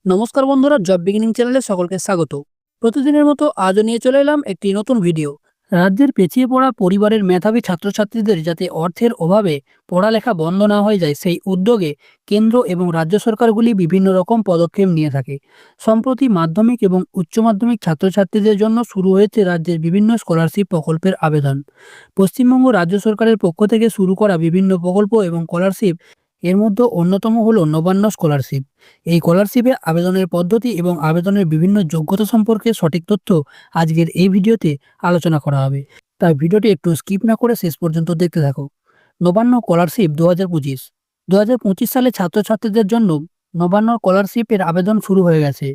নমস্কার বন্ধুরা, job beginning চ্যানেলে সকলকে স্বাগত। প্রতিদিনের মতো আজও নিয়ে চলে এলাম একটি নতুন ভিডিও। রাজ্যের পিছিয়ে পড়া পরিবারের মেধাবী ছাত্রছাত্রীদের যাতে অর্থের অভাবে পড়ালেখা বন্ধ না হয়ে যায়, সেই উদ্যোগে কেন্দ্র এবং রাজ্য সরকারগুলি বিভিন্ন রকম পদক্ষেপ নিয়ে থাকে। সম্প্রতি মাধ্যমিক এবং উচ্চ মাধ্যমিক ছাত্রছাত্রীদের জন্য শুরু হয়েছে রাজ্যের বিভিন্ন স্কলারশিপ প্রকল্পের আবেদন। পশ্চিমবঙ্গ রাজ্য সরকারের পক্ষ থেকে শুরু করা বিভিন্ন প্রকল্প এবং স্কলারশিপ, এর মধ্যে অন্যতম হলো নবান্ন স্কলারশিপ। এই স্কলারশিপে আবেদনের পদ্ধতি এবং আবেদনের বিভিন্ন যোগ্যতা সম্পর্কে সঠিক তথ্য আজকের এই ভিডিওতে আলোচনা করা হবে। তাই ভিডিওটি একটু স্কিপ না করে শেষ পর্যন্ত দেখতে থাকো। নবান্ন স্কলারশিপ 2025। 2025 সালে ছাত্রছাত্রীদের জন্য নবান্ন স্কলারশিপের আবেদন শুরু হয়ে গেছে।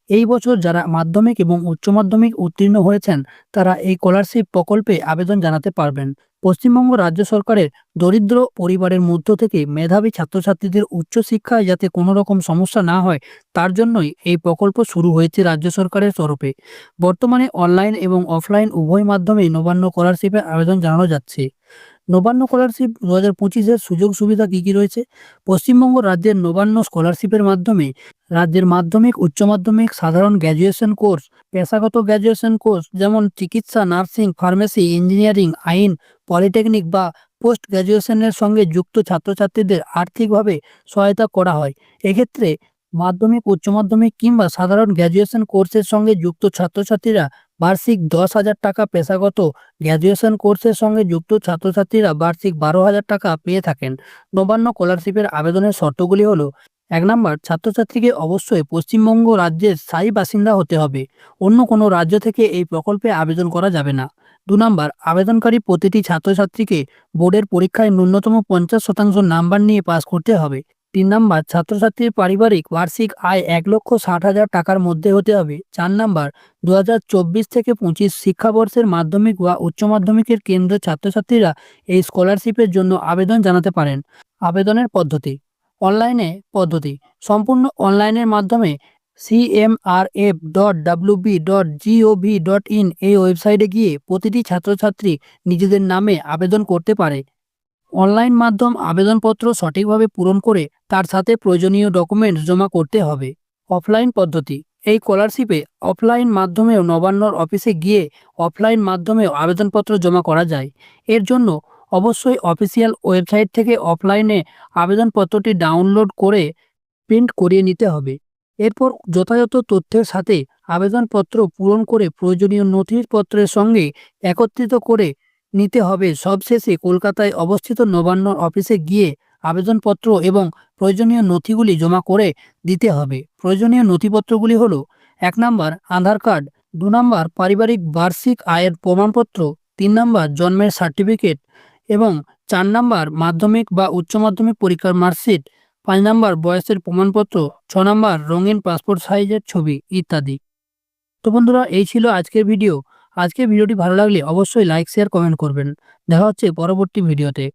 এই বছর যারা মাধ্যমিক এবং উচ্চ মাধ্যমিক উত্তীর্ণ হয়েছেন, তারা এই স্কলারশিপ প্রকল্পে আবেদন জানাতে পারবেন। পশ্চিমবঙ্গ রাজ্য সরকারের দরিদ্র পরিবারের মধ্য থেকে মেধাবী ছাত্রছাত্রীদের উচ্চশিক্ষায় যাতে কোনো রকম সমস্যা না হয়, তার জন্যই এই প্রকল্প শুরু হয়েছে রাজ্য সরকারের তরফে। বর্তমানে অনলাইন এবং অফলাইন উভয় মাধ্যমেই নবান্ন স্কলারশিপের আবেদন জানানো যাচ্ছে। নবান্ন স্কলারশিপ 2025-এর সুযোগ সুবিধা কী কী রয়েছে? পশ্চিমবঙ্গ রাজ্যের নবান্ন স্কলারশিপের মাধ্যমে রাজ্যের মাধ্যমিক, উচ্চ মাধ্যমিক, সাধারণ গ্র্যাজুয়েশন কোর্স, পেশাগত গ্র্যাজুয়েশন কোর্স যেমন চিকিৎসা, নার্সিং, ফার্মেসি, ইঞ্জিনিয়ারিং, আইন, পলিটেকনিক বা পোস্ট গ্র্যাজুয়েশনের সঙ্গে যুক্ত ছাত্রছাত্রীদের আর্থিকভাবে সহায়তা করা হয়। এক্ষেত্রে মাধ্যমিক, উচ্চ মাধ্যমিক কিংবা সাধারণ গ্র্যাজুয়েশন কোর্সের সঙ্গে যুক্ত ছাত্রছাত্রীরা বার্ষিক 10,000 টাকা, পেশাগত গ্র্যাজুয়েশন কোর্সের সঙ্গে যুক্ত ছাত্রছাত্রীরা বার্ষিক 12,000 টাকা পেয়ে থাকেন। নবান্ন স্কলারশিপের আবেদনের শর্তগুলি হলো: 1 নম্বর, ছাত্রছাত্রীকে অবশ্যই পশ্চিমবঙ্গ রাজ্যের স্থায়ী বাসিন্দা হতে হবে। অন্য কোনো রাজ্য থেকে এই প্রকল্পে আবেদন করা যাবে না। 2 নম্বর, আবেদনকারী প্রতিটি ছাত্রছাত্রীকে বোর্ডের পরীক্ষায় ন্যূনতম 50% নাম্বার নিয়ে পাস করতে হবে। 3 নম্বর, ছাত্রছাত্রীর পারিবারিক বার্ষিক আয় 1,60,000 টাকার মধ্যে হতে হবে। 4 নম্বর, 2024 থেকে 25 শিক্ষাবর্ষের মাধ্যমিক বা উচ্চ মাধ্যমিকের কেন্দ্রের ছাত্রছাত্রীরা এই স্কলারশিপের জন্য আবেদন জানাতে পারেন। আবেদনের পদ্ধতি: অনলাইনে পদ্ধতি সম্পূর্ণ অনলাইনের মাধ্যমে cmrf.wb.gov.in এই ওয়েবসাইটে গিয়ে প্রতিটি ছাত্রছাত্রী নিজেদের নামে আবেদন করতে পারে। অনলাইন মাধ্যম আবেদনপত্র সঠিকভাবে পূরণ করে তার সাথে প্রয়োজনীয় ডকুমেন্টস জমা করতে হবে। অফলাইন পদ্ধতি: এই স্কলারশিপে অফলাইন মাধ্যমেও নবান্নর অফিসে গিয়ে অফলাইন মাধ্যমেও আবেদনপত্র জমা করা যায়। এর জন্য অবশ্যই অফিসিয়াল ওয়েবসাইট থেকে অফলাইনে আবেদনপত্রটি ডাউনলোড করে প্রিন্ট করিয়ে নিতে হবে। এরপর যথাযথ তথ্যের সাথে আবেদনপত্র পূরণ করে প্রয়োজনীয় নথিপত্রের সঙ্গে একত্রিত করে নিতে হবে। সবশেষে কলকাতায় অবস্থিত নবান্ন অফিসে গিয়ে আবেদনপত্র এবং প্রয়োজনীয় নথিগুলি জমা করে দিতে হবে। প্রয়োজনীয় নথিপত্রগুলি হলো: 1 নম্বর, আধার কার্ড; 2 নম্বর, পারিবারিক বার্ষিক আয়ের প্রমাণপত্র; 3 নম্বর, জন্মের সার্টিফিকেট; এবং 4 নম্বর, মাধ্যমিক বা উচ্চ মাধ্যমিক পরীক্ষার মার্কশিট; 5 নম্বর, বয়সের প্রমাণপত্র; 6 নম্বর, রঙিন পাসপোর্ট সাইজের ছবি ইত্যাদি। তো বন্ধুরা, এই ছিল আজকের ভিডিও। আজকের ভিডিওটি ভালো লাগলে অবশ্যই লাইক, শেয়ার, কমেন্ট করবেন। দেখা হচ্ছে পরবর্তী ভিডিওতে।